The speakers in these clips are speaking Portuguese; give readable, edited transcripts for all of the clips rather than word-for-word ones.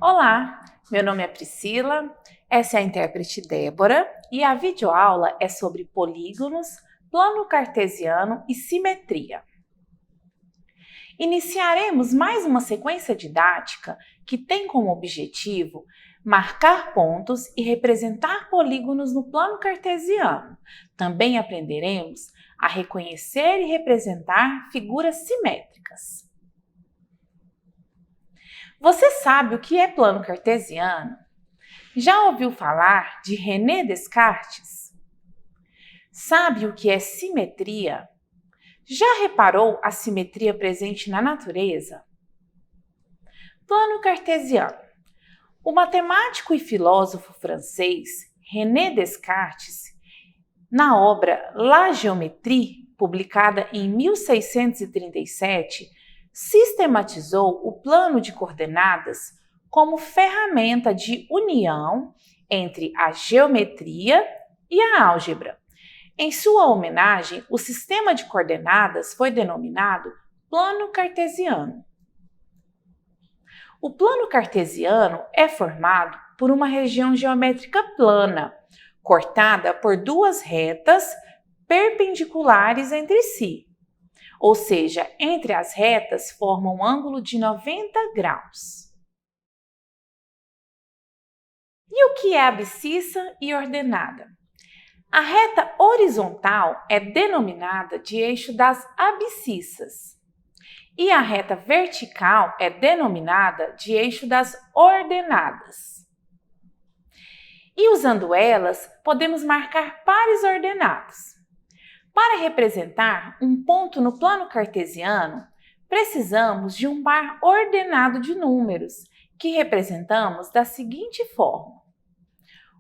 Olá, meu nome é Priscila, essa é a intérprete Débora e a videoaula é sobre polígonos, plano cartesiano e simetria. Iniciaremos mais uma sequência didática que tem como objetivo marcar pontos e representar polígonos no plano cartesiano. Também aprenderemos a reconhecer e representar figuras simétricas. Você sabe o que é plano cartesiano? Já ouviu falar de René Descartes? Sabe o que é simetria? Já reparou a simetria presente na natureza? Plano cartesiano. O matemático e filósofo francês René Descartes, na obra La Géométrie, publicada em 1637, sistematizou o plano de coordenadas como ferramenta de união entre a geometria e a álgebra. Em sua homenagem, o sistema de coordenadas foi denominado plano cartesiano. O plano cartesiano é formado por uma região geométrica plana, cortada por duas retas perpendiculares entre si. Ou seja, entre as retas forma um ângulo de 90 graus. E o que é abscissa e ordenada? A reta horizontal é denominada de eixo das abscissas e a reta vertical é denominada de eixo das ordenadas. E usando elas, podemos marcar pares ordenados. Para representar um ponto no plano cartesiano, precisamos de um par ordenado de números, que representamos da seguinte forma.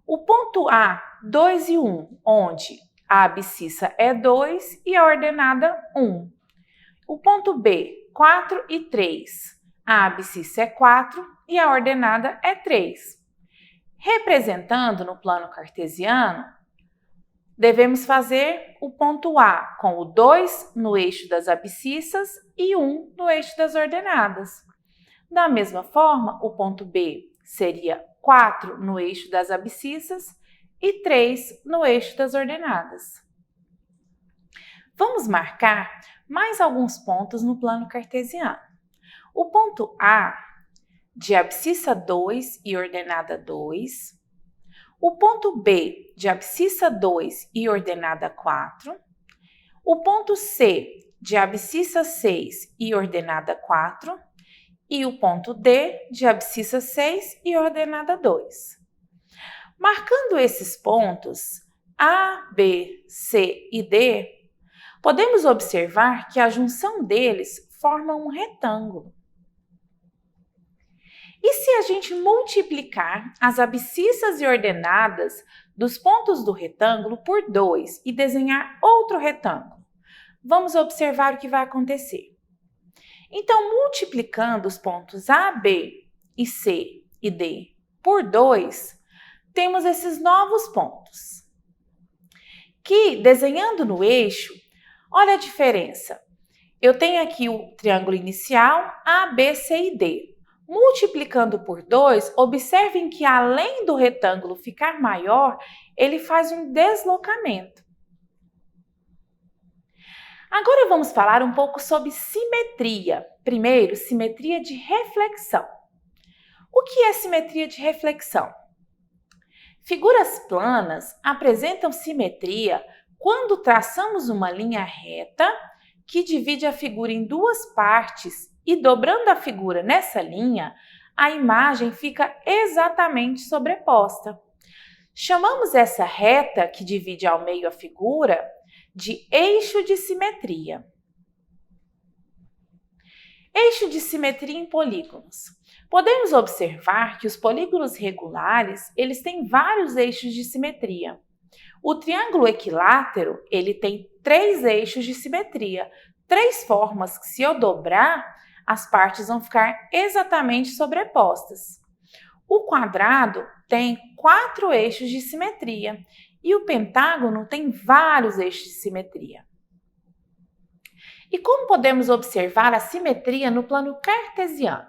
O ponto A, 2 e 1, onde a abscissa é 2 e a ordenada 1. O ponto B, 4 e 3, a abscissa é 4 e a ordenada é 3. Representando no plano cartesiano, devemos fazer o ponto A com o 2 no eixo das abscissas e 1 no eixo das ordenadas. Da mesma forma, o ponto B seria 4 no eixo das abscissas e 3 no eixo das ordenadas. Vamos marcar mais alguns pontos no plano cartesiano. O ponto A, de abscissa 2 e ordenada 2. O ponto B, de abscissa 2 e ordenada 4. O ponto C, de abscissa 6 e ordenada 4. E o ponto D, de abscissa 6 e ordenada 2. Marcando esses pontos A, B, C e D, podemos observar que a junção deles forma um retângulo. E se a gente multiplicar as abscissas e ordenadas dos pontos do retângulo por 2 e desenhar outro retângulo? Vamos observar o que vai acontecer. Então, multiplicando os pontos A, B e C e D por 2, temos esses novos pontos. Que, desenhando no eixo, olha a diferença. Eu tenho aqui o triângulo inicial A, B, C e D. Multiplicando por 2, observem que além do retângulo ficar maior, ele faz um deslocamento. Agora vamos falar um pouco sobre simetria. Primeiro, simetria de reflexão. O que é simetria de reflexão? Figuras planas apresentam simetria quando traçamos uma linha reta que divide a figura em duas partes e, dobrando a figura nessa linha, a imagem fica exatamente sobreposta. Chamamos essa reta que divide ao meio a figura de eixo de simetria. Eixo de simetria em polígonos. Podemos observar que os polígonos regulares, eles têm vários eixos de simetria. O triângulo equilátero, ele tem 3 eixos de simetria, 3 formas que, se eu dobrar, as partes vão ficar exatamente sobrepostas. O quadrado tem 4 eixos de simetria e o pentágono tem vários eixos de simetria. E como podemos observar a simetria no plano cartesiano?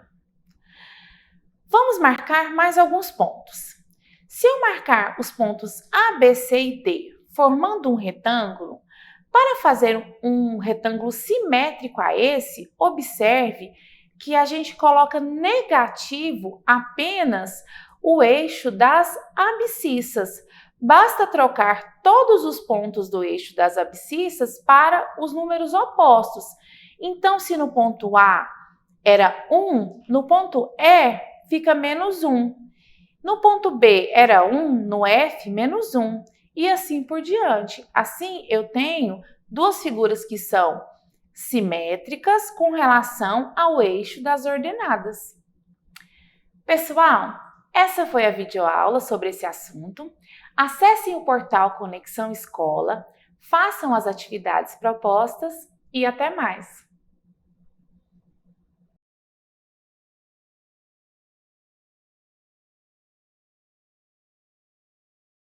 Vamos marcar mais alguns pontos. Se eu marcar os pontos A, B, C e D formando um retângulo, para fazer um retângulo simétrico a esse, observe que a gente coloca negativo apenas o eixo das abscissas. Basta trocar todos os pontos do eixo das abscissas para os números opostos. Então, se no ponto A era 1, no ponto E fica menos 1. No ponto B era 1, no F menos 1. E assim por diante. Assim, eu tenho duas figuras que são simétricas com relação ao eixo das ordenadas. Pessoal, essa foi a videoaula sobre esse assunto. Acessem o portal Conexão Escola, façam as atividades propostas e até mais!